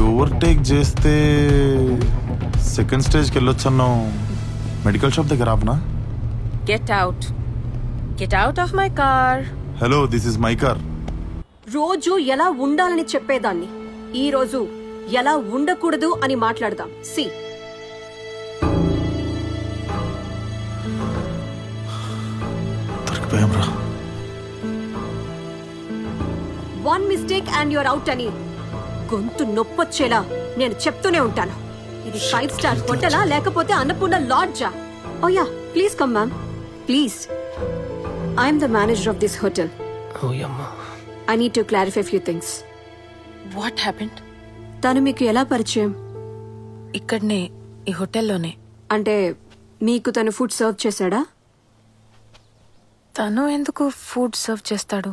Overtake చేస్తే second స్టేజ్కి వెళ్ళొచ్చన్నావు. Medical shop దగ్గర ఆపనా? Get out of my car. Hello, this is my car. రోజు ఎలా ఉండాలని చెప్పేదాన్ని, ఈ రోజు ఎలా ఉండకూడదు అని మాట్లాడదాం. సి దొరికిపోయాంరా. One mistake and you're out అని గొంతు నొప్పొచ్చేలా నేను చెప్తూనే ఉంటాను. ఇది 5 స్టార్ హోటలా లేకపోతే అన్నపూర్ణ లాడ్జా? Oh yeah, please come ma'am, please. I'm the manager of this hotel. I need to clarify few things. What happened? తను మీకు ఎలా పరిచయం? ఇక్కడనే, ఈ హోటల్లోనే. అంటే మీకు తను ఫుడ్ సర్వ్ చేశాడా? తను ఎందుకు ఫుడ్ సర్వ్ చేస్తాడు?